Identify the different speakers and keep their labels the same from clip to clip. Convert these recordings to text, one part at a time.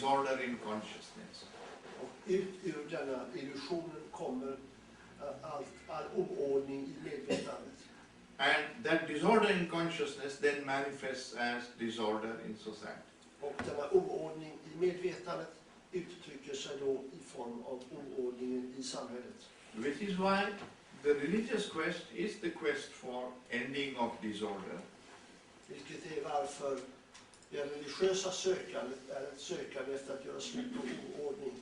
Speaker 1: disorder in consciousness.
Speaker 2: Och ut ur denna illusionen kommer all oordning i medvetandet.
Speaker 1: And that disorder in consciousness then manifests as disorder in society.
Speaker 2: Och denna oordning i medvetandet uttrycker sig då i form av oordningen i samhället.
Speaker 1: Which is why the religious quest is the quest for ending of disorder.
Speaker 2: Vilket är varför det religiösa sökandet är ett sökande efter att göra slut på oordning.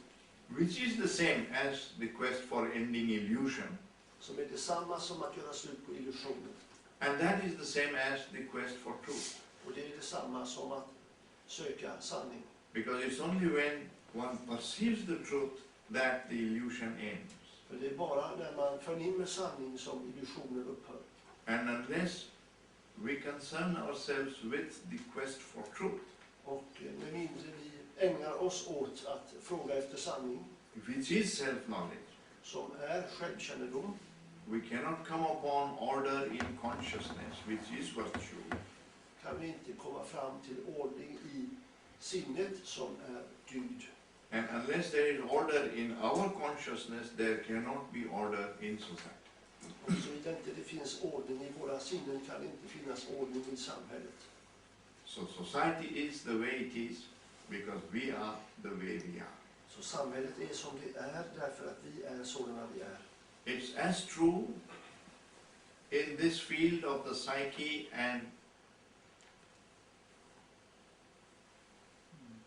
Speaker 1: Which is the same as the quest for ending illusion.
Speaker 2: Som är detsamma som att göra slut på illusioner.
Speaker 1: And that is the same as the quest for truth.
Speaker 2: Och det är detsamma som att söka sanning.
Speaker 1: Because it's only when one perceives the truth that the illusion ends.
Speaker 2: För det är bara när man förnimmer sanning som illusionen upphör.
Speaker 1: And unless we concern ourselves with the quest for truth,
Speaker 2: Och med mindre vi ägnar oss åt att fråga efter sanning,
Speaker 1: which is self-knowledge,
Speaker 2: som är självkännedom,
Speaker 1: we cannot come upon order in consciousness, which is virtue.
Speaker 2: kan vi inte komma fram till ordning i sinnet som är dygd.
Speaker 1: And unless there is order in our consciousness, there cannot be order in society.
Speaker 2: Och såvida inte det finns ordning i våra sinnen kan det inte finnas ordning i samhället.
Speaker 1: So society is the way it is because we are the way we are.
Speaker 2: Så samhället är som det är därför att vi är sådana vi är.
Speaker 1: It's as true in this field of the psyche and,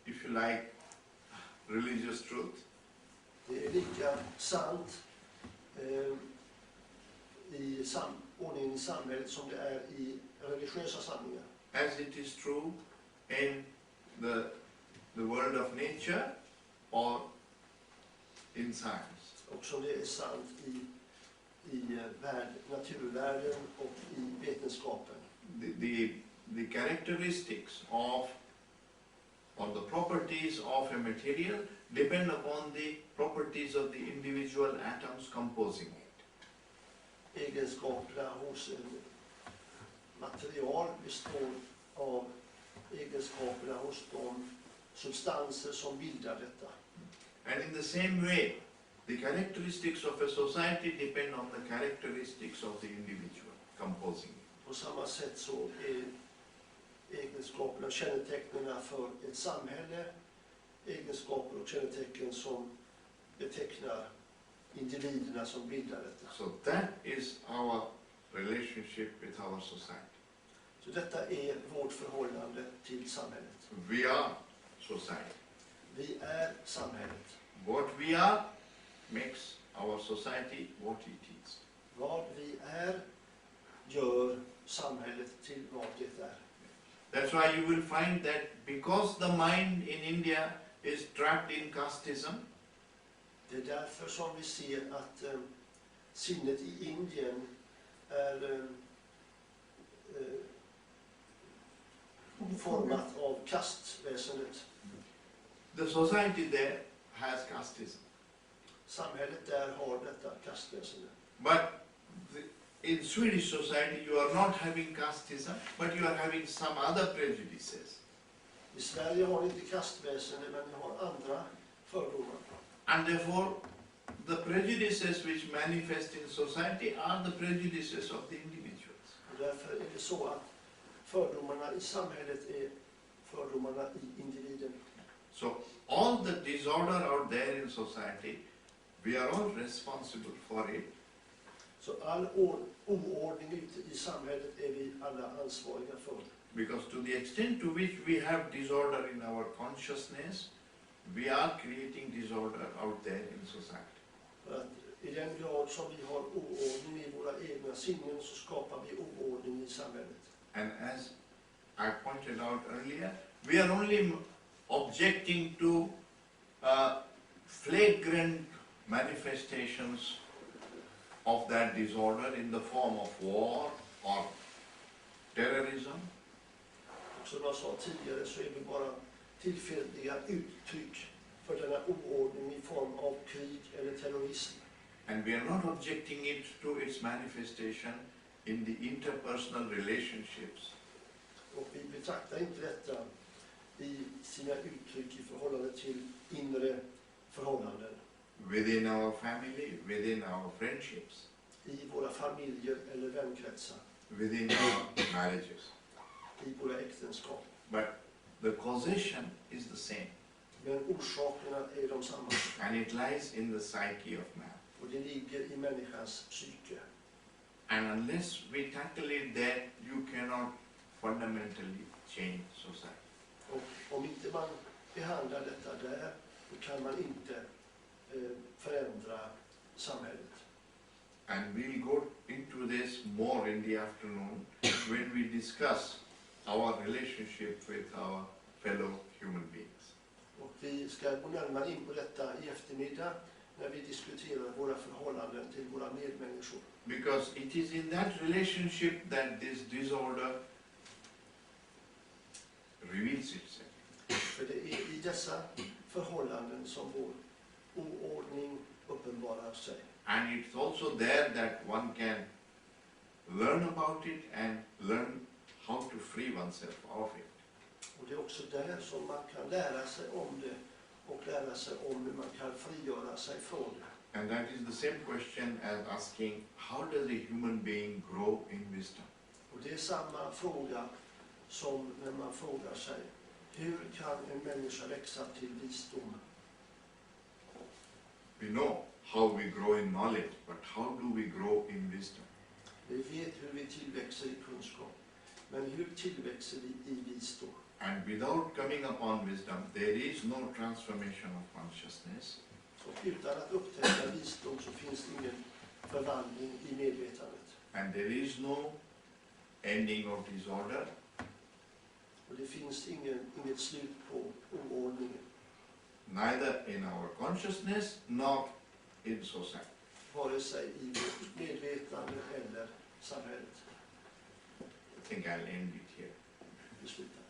Speaker 1: if you like, religious truth.
Speaker 2: Det är lika sant i ordningen i samhället som det är i religiösa sanningar.
Speaker 1: As it is true in the world of nature or in science.
Speaker 2: Och som det är sant i naturvärlden och i vetenskapen.
Speaker 1: The characteristics of or the properties of a material depend upon the properties of the individual atoms composing it.
Speaker 2: Egenskaperna hos en material består av egenskaperna hos de substanser som bildar detta.
Speaker 1: And in the same way, the characteristics of a society depend on the characteristics of the individual composing it.
Speaker 2: På samma sätt så är egenskaperna och kännetecknen för ett samhälle egenskaper och kännetecken som betecknar individerna som bildar detta.
Speaker 1: So that is our relationship with our society.
Speaker 2: Så detta är vårt förhållande till samhället.
Speaker 1: We are society.
Speaker 2: Vi är samhället.
Speaker 1: What we are makes our society what it is.
Speaker 2: Vad vi är gör samhället till vad det är.
Speaker 1: That's why you will find that because the mind in India is trapped in casteism,
Speaker 2: Det är därför som vi ser att sinnet i Indien är format av kastväsendet.
Speaker 1: the society there has casteism.
Speaker 2: Samhället där har detta kastväsende.
Speaker 1: But in Swedish society you are not having casteism, but you are having some other prejudices.
Speaker 2: I Sverige har ni inte kastväsende, men ni har andra fördomar.
Speaker 1: And therefore, the prejudices which manifest in society are the prejudices of the individuals.
Speaker 2: Och därför är det så att fördomarna i samhället är fördomarna i individen.
Speaker 1: So, all the disorder out there in society, we are all responsible for it.
Speaker 2: Så all oordning ute i samhället är vi alla ansvariga för.
Speaker 1: Because to the extent to which we have disorder in our consciousness, we are creating disorder out there in society.
Speaker 2: För att i den grad som vi har oordning i våra egna sinnen så skapar vi oordning i samhället.
Speaker 1: And as I pointed out earlier, we are only objecting to flagrant manifestations of that disorder in the form of war or terrorism.
Speaker 2: Och som jag sa tidigare så är vi bara tillfälliga uttryck för denna oordning i form av krig eller terrorism.
Speaker 1: And we are not objecting it to its manifestation in the interpersonal relationships.
Speaker 2: Och vi betraktar inte detta i sina uttryck i förhållande till inre förhållanden.
Speaker 1: Within our family, within our friendships,
Speaker 2: I våra familjer eller vänkretsar.
Speaker 1: within our marriages.
Speaker 2: I våra äktenskap.
Speaker 1: But the causation is the same.
Speaker 2: Men orsakerna är de samma.
Speaker 1: And it lies in the psyche of man.
Speaker 2: Och det ligger i människans psyke.
Speaker 1: And unless we tackle it there, you cannot fundamentally change society.
Speaker 2: Och om inte man behandlar detta där, då kan man inte förändra samhället.
Speaker 1: And we'll go into this more in the afternoon when we discuss our relationship with our fellow human beings.
Speaker 2: Och vi ska gå närmare in på detta i eftermiddag när vi diskuterar våra förhållanden till våra medmänniskor.
Speaker 1: Because it is in that relationship that this disorder reveals itself.
Speaker 2: För det är i dessa förhållanden som vår oordning uppenbarar sig.
Speaker 1: And it's also there that one can learn about it and learn how to free oneself of it.
Speaker 2: Och det är också där som man kan lära sig om det och lära sig om hur man kan frigöra sig från det.
Speaker 1: And that is the same question as asking, how does a human being grow in wisdom?
Speaker 2: Och det är samma fråga som när man frågar sig, hur kan en människa växa till visdom?
Speaker 1: We know how we grow in knowledge, but how do we grow in wisdom?
Speaker 2: Vi vet hur vi tillväxer i kunskap, men hur tillväxer vi i visdom?
Speaker 1: And without coming upon wisdom, there is no transformation of consciousness.
Speaker 2: Och utan att upptäcka visdom så finns det ingen förvandling i medvetandet.
Speaker 1: And there is no ending of disorder.
Speaker 2: Och det finns inget slut på oordningen.
Speaker 1: Neither in our consciousness nor in society.
Speaker 2: Vare sig i vårt medvetande eller samhället.
Speaker 1: I think I'll end it here.
Speaker 2: Vi slutar.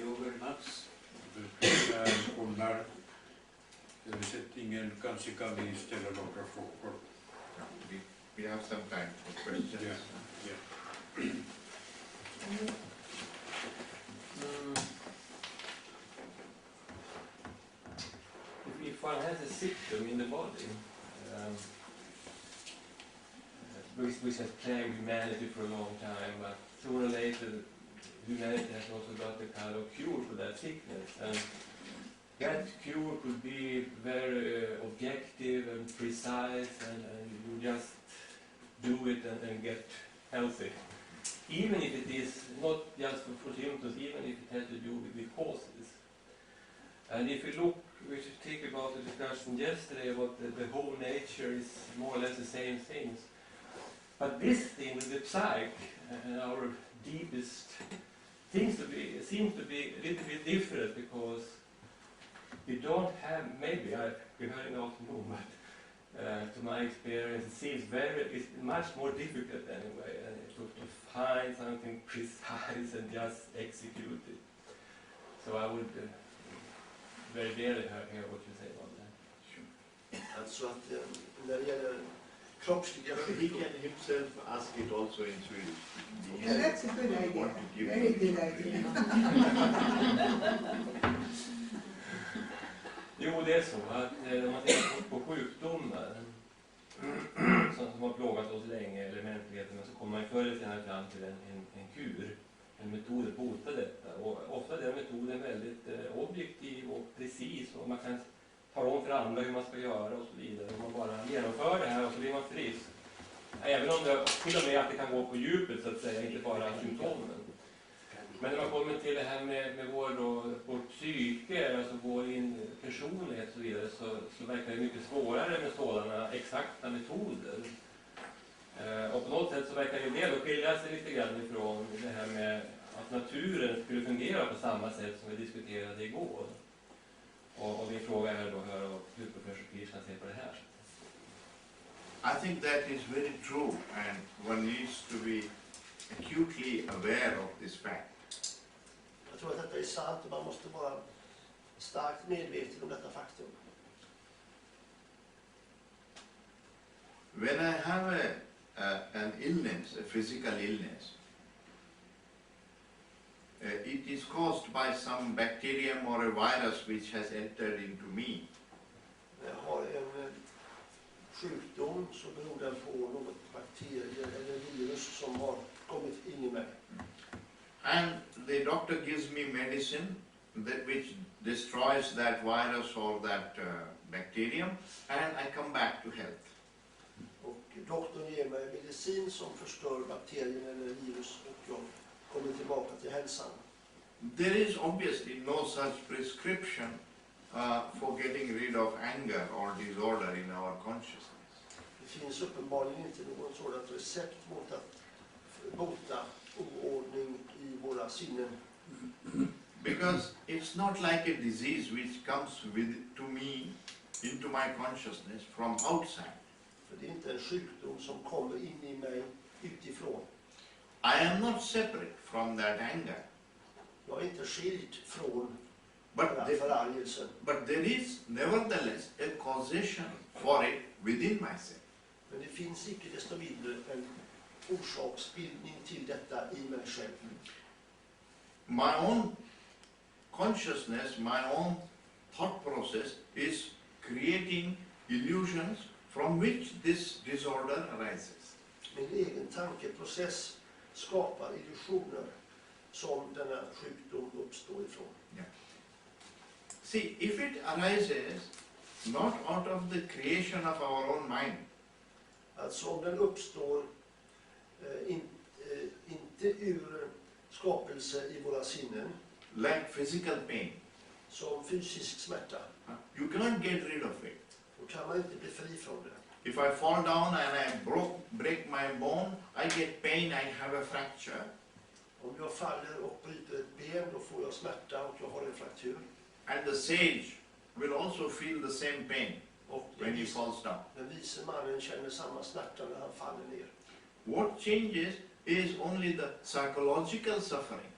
Speaker 3: Jo, very much. Gunnar, besättningen kanske kan vi ställa några frågor.
Speaker 1: We have some time for questions.
Speaker 3: Yeah.
Speaker 4: If one has a symptom in the body, which has plagued humanity for a long time, but sooner or later humanity has also got a kind of cure for that sickness. And that cure could be very objective and precise, and you just do it and get healthy. Even if it is not just for symptoms, even if it has to do with causes. And if we should think about the discussion yesterday about the whole nature is more or less the same things. But this thing with the psyche and our deepest seems to be a little bit different, because we don't have, maybe we heard in the afternoon, but to my experience it seems it's much more difficult anyway, to find something precise and just execute it. So I would very dearly hear what you say about that.
Speaker 1: Sure.
Speaker 2: Alltså att när det gäller kroppsliga
Speaker 1: He
Speaker 2: sjukdomar.
Speaker 1: can himself ask it also in Swedish.
Speaker 5: Yeah, that's a good idea.
Speaker 1: Want to give
Speaker 5: Very good idea.
Speaker 4: Jo, det är så att om man tittar på sjukdomar som har plågat oss länge, eller mänskligheten, så kommer man förr eller senare fram till en kur, en metod att bota detta. Och ofta är den metoden väldigt objektiv och precis, och man kan tala om för andra hur man ska göra och så vidare. Och man bara genomför det här och så blir man frisk. Även om det till och med att det kan gå på djupet, så att säga, inte bara symptomen. Men när man kommer till det här med vårt psyke, alltså vår personlighet och så vidare, så verkar det mycket svårare med sådana exakta metoder. Och på något sätt så verkar det skilja sig lite grann ifrån det här med att naturen skulle fungera på samma sätt som vi diskuterade igår. Och min fråga är då hur professor Krishna ser på det här.
Speaker 1: I think that is very true, and one needs to be acutely aware of this fact.
Speaker 2: Jag tror att detta är sant och man måste vara starkt medveten om detta faktum.
Speaker 1: When I have an illness, a physical illness, it is caused by some bacterium or a virus which has entered into me.
Speaker 2: När jag har en sjukdom så beror den på något bakterie eller virus som har kommit in i mig.
Speaker 1: And the doctor gives me medicine that which destroys that virus or that bacterium, and I come back to health.
Speaker 2: Och doktorn ger mig medicin som förstör bakterien eller virus och jag kommer tillbaka till hälsan.
Speaker 1: There is obviously no such prescription for getting rid of anger or disorder in our consciousness.
Speaker 2: Det finns uppenbarligen inte något sådant recept mot att bota oordning i våra sinnen.
Speaker 1: Because it's not like a disease which comes to me, into my consciousness from outside.
Speaker 2: För det är inte en sjukdom som kommer in i mig utifrån.
Speaker 1: I am not separate from that anger.
Speaker 2: Jag är inte skild från
Speaker 1: But,
Speaker 2: förargelsen.
Speaker 1: but there is nevertheless a causation for it within myself.
Speaker 2: Men det finns icke desto mindre en orsaksbildning till detta i mig själv.
Speaker 1: My own consciousness, my own thought process is creating illusions from which this disorder arises.
Speaker 2: Min egen tankeprocess skapar illusioner som denna sjukdom uppstår ifrån.
Speaker 1: See, if it arises not out of the creation of our own mind,
Speaker 2: Alltså om den uppstår inte ur skapelse i våra sinnen,
Speaker 1: like physical pain,
Speaker 2: som fysisk smärta,
Speaker 1: you can't get rid of it.
Speaker 2: då kan man inte bli fri från det.
Speaker 1: If I fall down and I break my bone, I get pain, I have a fracture.
Speaker 2: Om jag faller och bryter ett ben, då får jag smärta och jag har en fraktur.
Speaker 1: And the sage will also feel the same pain
Speaker 2: Och
Speaker 1: when he falls down.
Speaker 2: den vise mannen känner samma smärta när han faller ner.
Speaker 1: What changes is only the psychological suffering,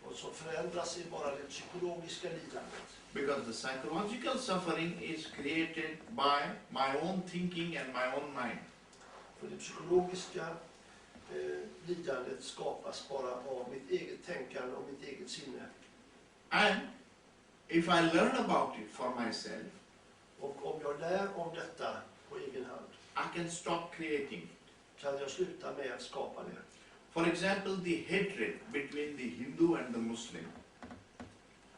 Speaker 2: Och som förändras är bara det psykologiska lidandet.
Speaker 1: because the psychological suffering is created by my own thinking and my own mind.
Speaker 2: För det psykologiska lidandet skapas bara av mitt eget tänkande och mitt eget sinne.
Speaker 1: And if I learn about it for myself,
Speaker 2: Och om jag lär om detta på egen hand
Speaker 1: I can stop creating it.
Speaker 2: kan jag sluta med att skapa det.
Speaker 1: For example, the hatred between the Hindu and the Muslim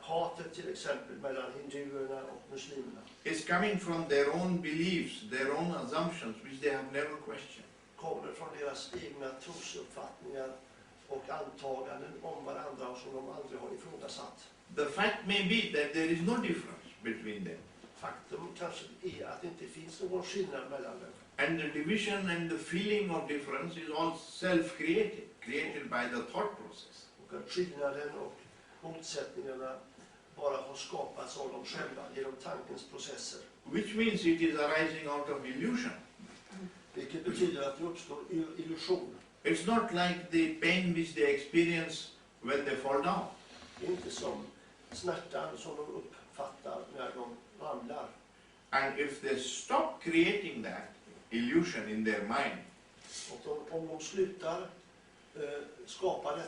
Speaker 2: Hatet till exempel mellan hinduerna och muslimerna
Speaker 1: is coming from their own beliefs, their own assumptions, which they have never questioned.
Speaker 2: kommer från deras egna trosuppfattningar och antaganden om varandra som de aldrig har ifrågasatt.
Speaker 1: The fact may be that there is no difference between them.
Speaker 2: Faktum kanske är att det inte finns någon skillnad mellan dem.
Speaker 1: And the division and the feeling of difference is all self-created, created by the thought process.
Speaker 2: Och att skillnaden och motsättningarna bara har skapats av dem själva genom tankens processer.
Speaker 1: Which means it is arising out of illusion.
Speaker 2: Vilket betyder att det uppstår illusion.
Speaker 1: It's not like the pain which they experience when they fall down.
Speaker 2: Det är inte som smärtan som de uppfattar när de ramlar.
Speaker 1: And if they stop creating that illusion in their mind,
Speaker 2: Och om de slutar skapa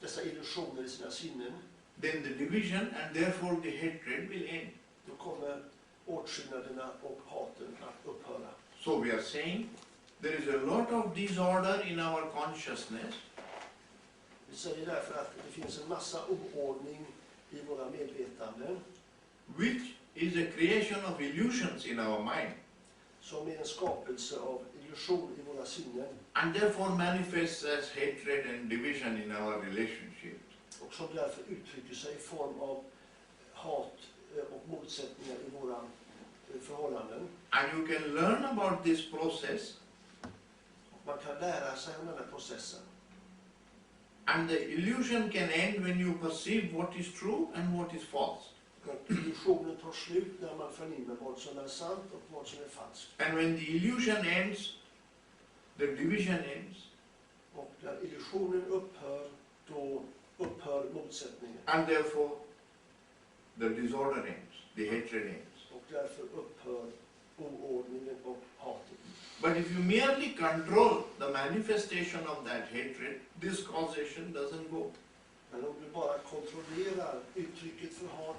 Speaker 2: dessa illusioner i sina sinnen,
Speaker 1: then the division and therefore the hatred will end.
Speaker 2: då kommer åtskillnaderna och haten att upphöra.
Speaker 1: So we are saying there is a lot of disorder in our consciousness,
Speaker 2: Vi säger därför att det finns en massa oordning i våra medvetanden
Speaker 1: which is a creation of illusions in our mind,
Speaker 2: som är en skapelse av illusion i våra sinnen
Speaker 1: and therefore manifests as hatred and division in our relationships.
Speaker 2: och som därför uttrycker sig i form av hat och motsättningar i våra förhållanden.
Speaker 1: And you can learn about this process,
Speaker 2: Och man kan lära sig om den här processen.
Speaker 1: and the illusion can end when you perceive what is true and what is false.
Speaker 2: Illusionen tar slut när man förnimmer vad som är sant och vad som är falskt.
Speaker 1: And when the illusion ends, the division ends,
Speaker 2: Och när illusionen upphör, då upphör motsättningen.
Speaker 1: and therefore the disorder ends, the hatred ends.
Speaker 2: Och därför upphör oordningen och hatet.
Speaker 1: But if you merely control the manifestation of that hatred, this causation doesn't go.
Speaker 2: Men om du kontrollerar uttrycket för hat,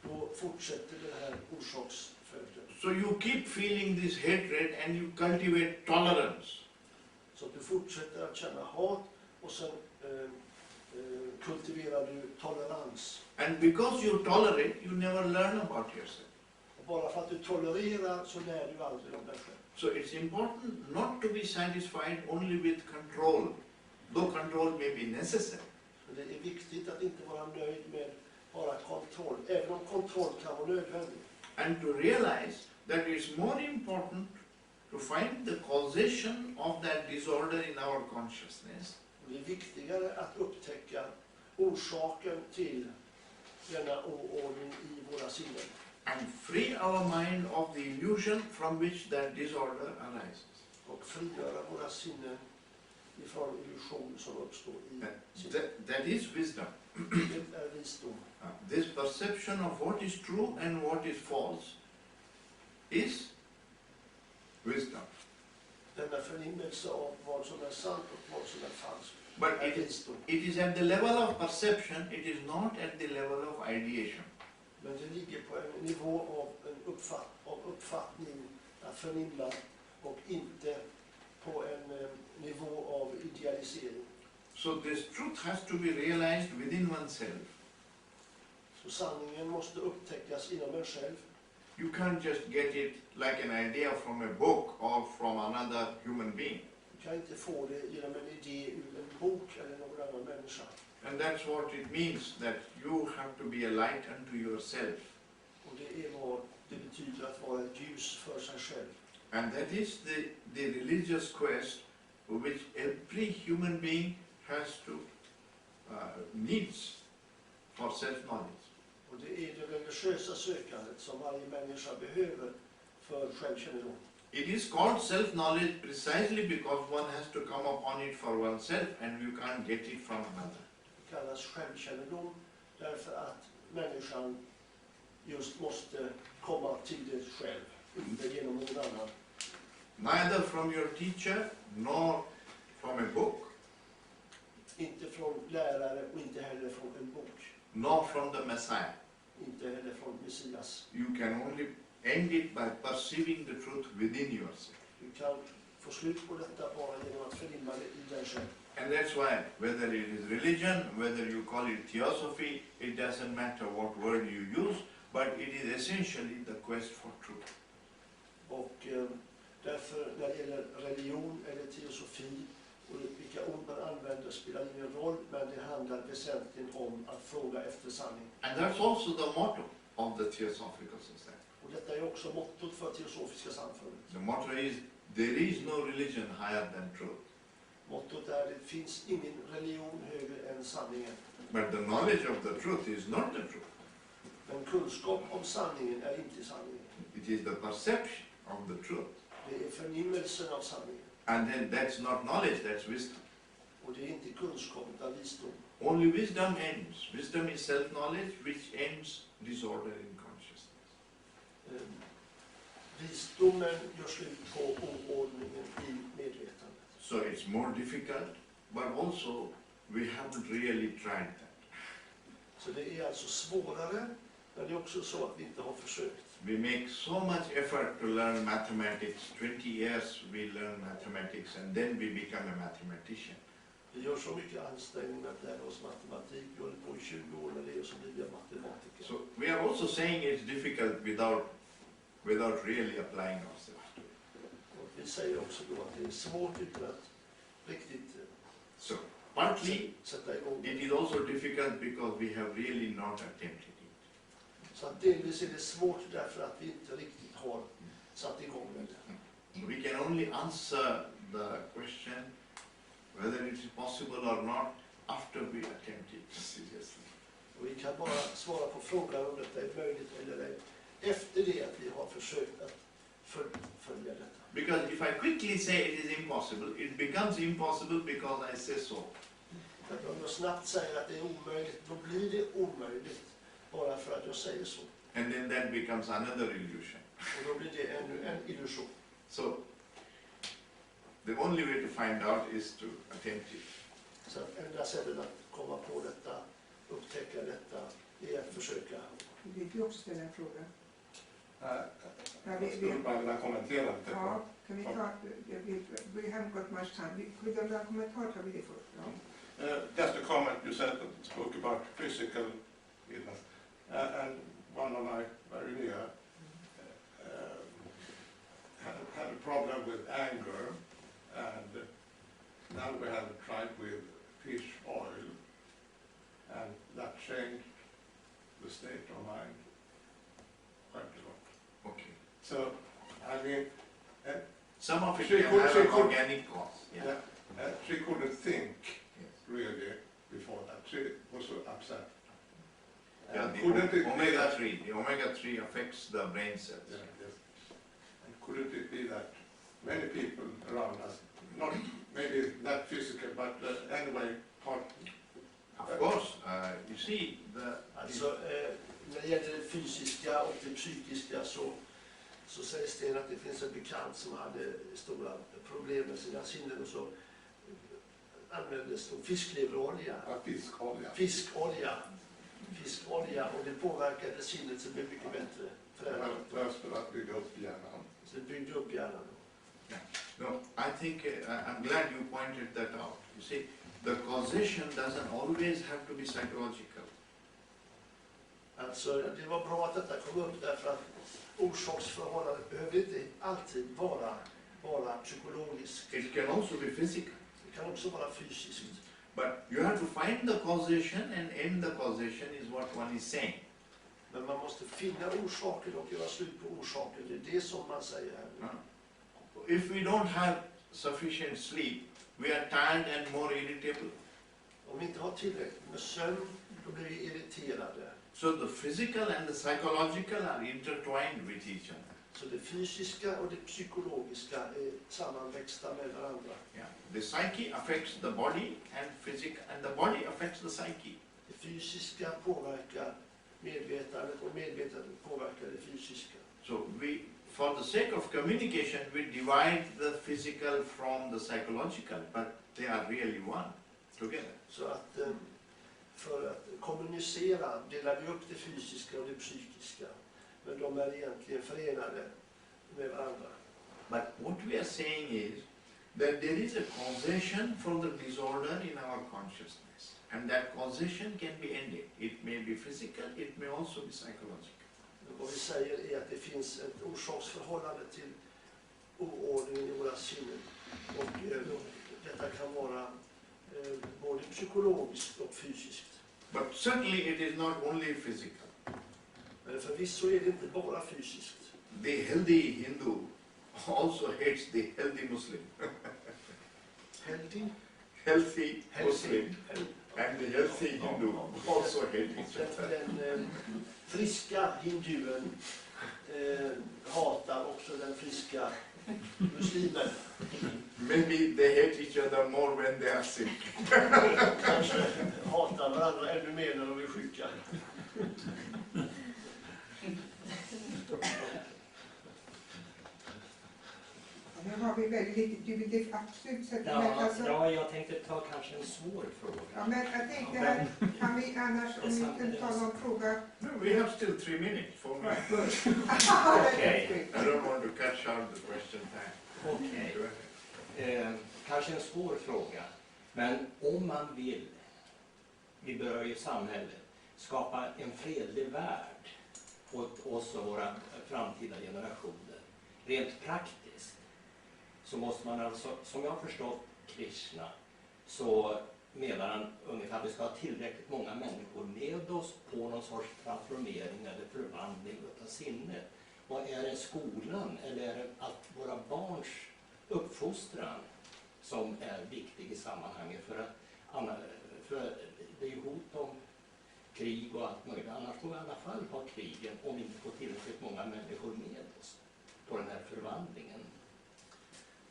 Speaker 2: då fortsätter det här orsaksföljden.
Speaker 1: So you keep feeling this hatred and you cultivate tolerance.
Speaker 2: Så att du fortsätter att känna hat och sen kultiverar du tolerans.
Speaker 1: And because you tolerate, you never learn about yourself.
Speaker 2: Och bara för att du tolererar så lär du aldrig om dig själv.
Speaker 1: So it's important not to be satisfied only with control, though control may be necessary.
Speaker 2: Men det är viktigt att inte vara nöjd med bara kontroll, även om kontroll kan vara nödvändig.
Speaker 1: And to realize that it's more important to find the causation of that disorder in our consciousness.
Speaker 2: Det är viktigare att upptäcka orsaken till denna oordning i våra sinnen.
Speaker 1: And free our mind of the illusion from which that disorder arises.
Speaker 2: Och frigöra våra sinnen ifrån illusion som uppstår i sinnen.
Speaker 1: That is wisdom.
Speaker 2: Det är visdom.
Speaker 1: This perception of what is true and what is false is wisdom.
Speaker 2: Denna förnimmelse av vad som är sant och vad som är falskt
Speaker 1: But
Speaker 2: är visdom.
Speaker 1: it is at the level of perception, it is not at the level of ideation.
Speaker 2: Men det ligger på en nivå av uppfattning, att förnimma, och inte på en nivå av idealisering.
Speaker 1: So this truth has to be realized within oneself.
Speaker 2: Så sanningen måste upptäckas inom en själv.
Speaker 1: You can't just get it like an idea from a book or from another human being.
Speaker 2: Du kan inte få det genom en idé ur en bok eller någon annan människa.
Speaker 1: And that's what it means, that you have to be a light unto yourself.
Speaker 2: Och det är vad det betyder att vara ett ljus för sig själv.
Speaker 1: And that is the religious quest which every human being has to needs for self-knowledge.
Speaker 2: Och det är det religiösa sökandet som varje människa behöver för självkännedom.
Speaker 1: It is called self-knowledge precisely because one has to come upon it for oneself and you can't get it from another.
Speaker 2: Det kallas självkännedom därför att människan just måste komma till det själv, inte genom någon annan.
Speaker 1: Neither from your teacher nor from a book,
Speaker 2: Inte från lärare och inte heller från en bok.
Speaker 1: nor from the Messiah.
Speaker 2: Inte heller från Messias.
Speaker 1: You can only end it by perceiving the truth within yourself.
Speaker 2: Du kan få slut på detta bara genom att förnimma det i dig själv.
Speaker 1: And that's why, whether it is religion, whether you call it theosophy, it doesn't matter what word you use, but it is essentially the quest for truth.
Speaker 2: Och därför när det gäller religion eller teosofi och vilka ord man använder spelar ingen roll, men det handlar väsentligen om att fråga efter sanning.
Speaker 1: And that's also the motto of the Theosophical Society.
Speaker 2: Och detta är också mottot för Teosofiska samfundet.
Speaker 1: The motto is, there is no religion higher than truth.
Speaker 2: Mottot är, det finns ingen religion högre än sanningen.
Speaker 1: But the knowledge of the truth is not the truth.
Speaker 2: Men kunskap om sanningen är inte sanningen.
Speaker 1: It is the perception of the truth.
Speaker 2: Det är förnimmelsen av sanningen.
Speaker 1: And then that's not knowledge, that's wisdom.
Speaker 2: Och det är inte kunskap utan visdom.
Speaker 1: Only wisdom ends. Wisdom is self-knowledge which ends disorder in consciousness.
Speaker 2: Visdomen gör slut på oordningen i medvetandet.
Speaker 1: So it's more difficult, but also we haven't really tried that.
Speaker 2: Så det är alltså svårare, men det är också så att vi inte har försökt.
Speaker 1: We make so much effort to learn mathematics. 20 years we learn mathematics and then we become a mathematician.
Speaker 2: Vi gör så mycket ansträngning med att lära oss matematik. Vi håller på i 20 år när det är som blir matematiker.
Speaker 1: So we are also saying it's difficult without really applying ourselves to it.
Speaker 2: Och vi säger också då att det är svårt utan att riktigt
Speaker 1: So partly
Speaker 2: sätta igång.
Speaker 1: it is also difficult because we have really not attempted it.
Speaker 2: Så att delvis är det svårt därför att vi inte riktigt har satt igång med det.
Speaker 1: We can only answer the question whether it is possible or not after we attempt it seriously.
Speaker 2: Och vi kan bara svara på frågan om detta är möjligt eller ej efter det att vi har försökt att följa detta.
Speaker 1: Because if I quickly say it is impossible, it becomes impossible because I say so.
Speaker 2: För om jag snabbt säger att det är omöjligt, då blir det omöjligt bara för att jag säger så.
Speaker 1: And then that becomes another illusion.
Speaker 2: Och då blir det ännu en illusion.
Speaker 1: So the only way to find out is to attempt it.
Speaker 2: Så att enda sättet att komma på detta, upptäcka påverka detta är att försöka.
Speaker 5: Vill du också ställa en fråga?
Speaker 6: Jag skulle bara vilja kommentera lite.
Speaker 5: Ja, kan vi ta, we haven't got much time. Vill du ha en kommentar tar vi det först. Ja.
Speaker 6: Just a comment, you said that spoke about physical illness, and one of my very near had a problem with anger, and now we have tried with fish oil, and that changed the state of mind quite a lot.
Speaker 1: Okay.
Speaker 6: So, I mean,
Speaker 1: Some of it
Speaker 6: She
Speaker 1: can
Speaker 6: could-
Speaker 1: have
Speaker 6: she
Speaker 1: an
Speaker 6: could-
Speaker 1: organic cause. Yeah.
Speaker 6: she couldn't think
Speaker 1: Yes.
Speaker 6: really before that. She was so upset.
Speaker 1: Yeah,
Speaker 6: And
Speaker 1: the
Speaker 6: couldn't it be
Speaker 1: omega
Speaker 6: that-
Speaker 1: 3. The omega 3 affects the brain cells.
Speaker 6: Yeah, yes. And couldn't it be that many people around us, not maybe that physical, but anyway, part,
Speaker 1: Of course, you see,
Speaker 2: Alltså, när det gäller det fysiska och det psykiska så sägs det att det finns en bekant som hade stora problem med sina sinnen och så användes fiskleverolja. Fiskolja och det påverkade sinnet så det blev mycket bättre.
Speaker 6: Just för att bygga upp hjärnan.
Speaker 2: Så det byggde upp hjärnan.
Speaker 1: no, I think I'm glad you pointed that out. You see, the causation doesn't always have to be psychological.
Speaker 2: Alltså, det var bra att detta kom upp därför att orsaksförhållandet behöver inte alltid vara psykologiskt.
Speaker 1: It can also be physical.
Speaker 2: Det kan också vara fysiskt.
Speaker 1: But you have to find the causation and end the causation is what one is saying.
Speaker 2: Men man måste finna orsaken och göra slut på orsaken. Det är det som man säger här.
Speaker 1: If we don't have sufficient sleep, we are tired and more irritable.
Speaker 2: Om vi inte har tillräckligt med sömn, då blir vi irriterade.
Speaker 1: So the physical and the psychological are intertwined with each other.
Speaker 2: Så det fysiska och det psykologiska är sammanväxta med varandra.
Speaker 1: Yeah. The psyche affects the body and the body affects the psyche.
Speaker 2: Det fysiska påverkar medvetandet och medvetandet påverkar det fysiska.
Speaker 1: So for the sake of communication, we divide the physical from the psychological, but they are really one together.
Speaker 2: Så att för att kommunicera delar vi upp det fysiska och det psykiska. Men de är egentligen förenade med varandra.
Speaker 1: But what we are saying is that there is a causation for the disorder in our consciousness. And that causation can be ended. It may be physical, it may also be psychological.
Speaker 2: Vad vi säger är att det finns ett orsaksförhållande till oordningen i våra sinnen. Och detta kan vara både psykologiskt och fysiskt.
Speaker 1: But certainly it is not only physical.
Speaker 2: Men förvisso är det inte bara fysiskt.
Speaker 1: The healthy Hindu also hates the healthy Muslim. Healthy Muslim and the healthy Hindu also hate each other.
Speaker 2: Den friska hinduen hatar också den friska muslimen.
Speaker 1: Maybe they hate each other more when they are sick.
Speaker 2: Kanske hatar varandra ännu mer när de är sjuka.
Speaker 5: Nu har vi väldigt lite, du vill absolut sätta
Speaker 7: Ja, jag tänkte ta kanske en svår fråga.
Speaker 5: Ja, men jag tänkte här, kan vi annars, om vi kan ta någon fråga?
Speaker 1: No, we have still 3 minutes for me.
Speaker 7: Okej.
Speaker 1: I don't want to cut short the question time.
Speaker 7: Okej.
Speaker 1: Go ahead.
Speaker 7: Kanske en svår fråga. Men om man vill, vi berör ju samhället, skapa en fredlig värld åt oss och våra framtida generationer, rent praktiskt, så måste man alltså, som jag har förstått Krishna, så menar han ungefär att vi ska ha tillräckligt många människor med oss på någon sorts transformering eller förvandling av sinnet. Och är det skolan eller är det att våra barns uppfostran som är viktig i sammanhanget? För det är ju hot om krig och allt möjligt. Annars får vi i alla fall ha krigen om vi inte får tillräckligt många människor med oss på den här förvandlingen.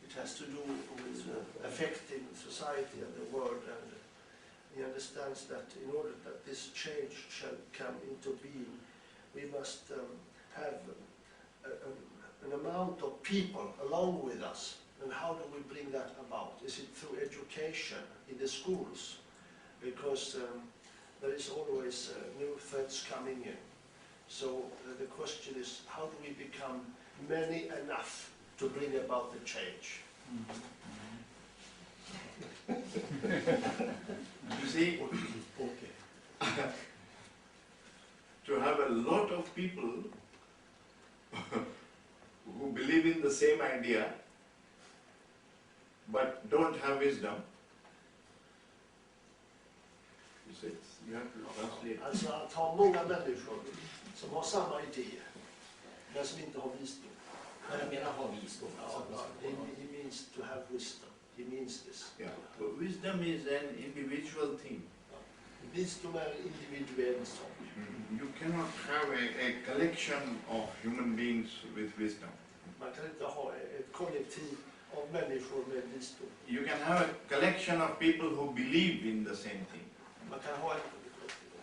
Speaker 2: It has to do with affecting society and the world, and he understands that in order that this change shall come into being, we must have an amount of people along with us. And how do we bring that about? Is it through education in the schools? Because there is always new threats coming in. So the question is, how do we become many enough to bring about the change?
Speaker 1: You see, to have a lot of people who believe in the same idea but don't have wisdom. You see, you have to translate.
Speaker 2: Alltså att ha många människor som har samma idé men som inte har visdom.
Speaker 7: Jag menar ha visdom.
Speaker 2: He means to have wisdom. He means this.
Speaker 1: Yeah. But wisdom is an individual thing.
Speaker 2: Visdom är en individuell sak.
Speaker 1: You cannot have a collection of human beings with wisdom.
Speaker 2: Man kan inte ha ett kollektiv av människor med visdom.
Speaker 1: You can have a collection of people who believe in the same thing.
Speaker 2: Man kan ha ett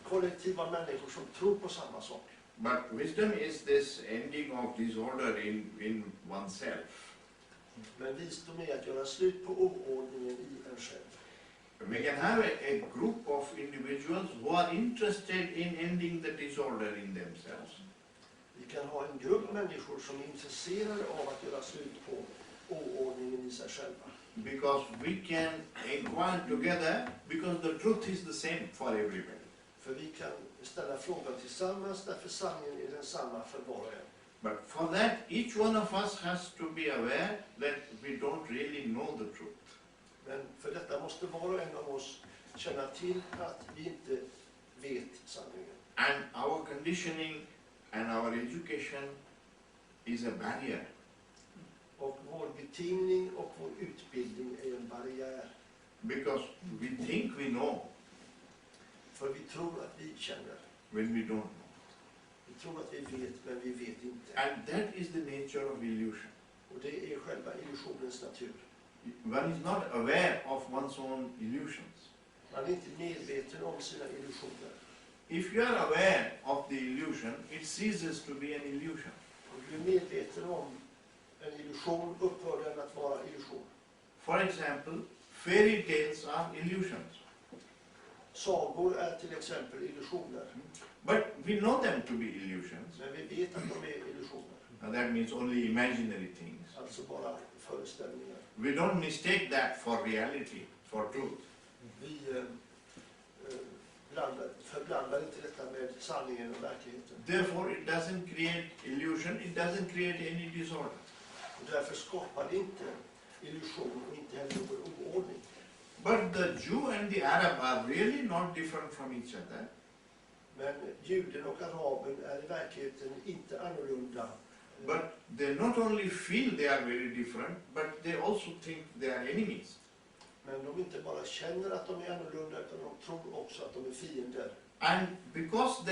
Speaker 2: kollektiv av människor som tror på samma sak.
Speaker 1: But wisdom is this ending of disorder in oneself.
Speaker 2: Men visdom är att göra slut på oordningen i en själv.
Speaker 1: We can have a group of individuals who are interested in ending the disorder in themselves.
Speaker 2: Vi kan ha en grupp människor som är intresserade av att göra slut på oordningen i sig själva.
Speaker 1: Because we can inquire together, because the truth is the same for everybody.
Speaker 2: För vi kan ställa frågan tillsammans därför sanningen är densamma för var och en.
Speaker 1: But for that, each one of us has to be aware that we don't really know the truth.
Speaker 2: Men för detta måste var och en av oss känna till att vi inte vet sanningen.
Speaker 1: And our conditioning and our education is a barrier.
Speaker 2: Och vår betingning och vår utbildning är en barriär.
Speaker 1: Because we think we know
Speaker 2: För vi tror att vi känner.
Speaker 1: when we don't know.
Speaker 2: Vi tror att vi vet, men vi vet inte.
Speaker 1: And that is the nature of illusion.
Speaker 2: Och det är själva illusionens natur.
Speaker 1: One is not aware of one's own illusions.
Speaker 2: Man är inte medveten om sina illusioner.
Speaker 1: If you are aware of the illusion, it ceases to be an illusion.
Speaker 2: Om du är medveten om en illusion upphör den att vara illusion.
Speaker 1: For example, fairy tales are illusions.
Speaker 2: Sagor är till exempel illusioner.
Speaker 1: But we know them to be illusions.
Speaker 2: Men vi vet att de är illusioner.
Speaker 1: Now that means only imaginary things.
Speaker 2: Alltså bara föreställningar.
Speaker 1: We don't mistake that for reality, for truth.
Speaker 2: Vi förblandar inte detta med sanningen och verkligheten.
Speaker 1: Therefore, it doesn't create illusion, it doesn't create any disorder.
Speaker 2: Och därför skapar det inte illusion och inte heller någon oordning.
Speaker 1: But the Jew and the Arab are really not different from each other.
Speaker 2: Men juden och araben är i verkligheten inte annorlunda.
Speaker 1: But they not only feel they are very different, but they also think they are enemies.
Speaker 2: Men de inte bara känner att de är annorlunda utan de tror också att de är fiender.
Speaker 1: And because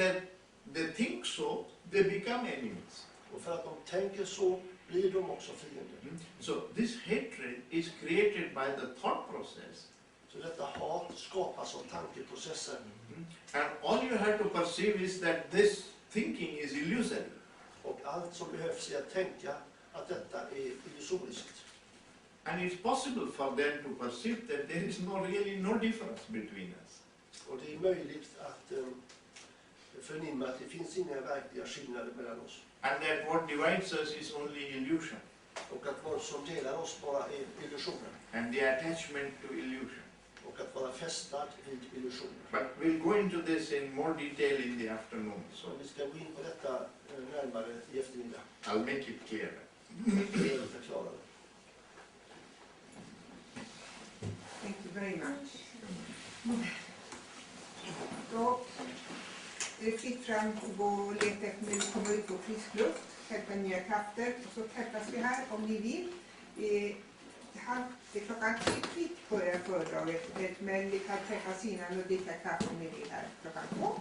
Speaker 1: they think so, they become enemies.
Speaker 2: Och för att de tänker så blir de också fiender.
Speaker 1: So this hatred is created by the thought process.
Speaker 2: Så detta hat skapas av tankeprocessen.
Speaker 1: And all you have to perceive is that this thinking is illusory.
Speaker 2: Och allt som behövs är att tänka att detta är illusoriskt.
Speaker 1: And it's possible for them to perceive that there is really no difference between us.
Speaker 2: Och det är möjligt att förnimma att det finns inga verkliga skillnader mellan oss.
Speaker 1: And that what divides us is only illusion.
Speaker 2: Och att vad som delar oss bara är illusionen.
Speaker 1: And the attachment to illusion.
Speaker 2: Och att vara fästad vid illusionen.
Speaker 1: But we'll go into this in more detail in the afternoon.
Speaker 2: Så
Speaker 1: So
Speaker 2: vi ska gå in på detta närmare i eftermiddag.
Speaker 1: I'll make it clearer.
Speaker 2: Förklara det.
Speaker 5: Thank you very much. Då är det fritt fram och gå och leta efter när vi kommer ut på frisk luft, hämta nya krafter och så träffas vi här om ni vill. Det är klockan 3 fritt på det här föredraget, men vi kan träffas innan och dricka kaffe om ni vill här klockan 2.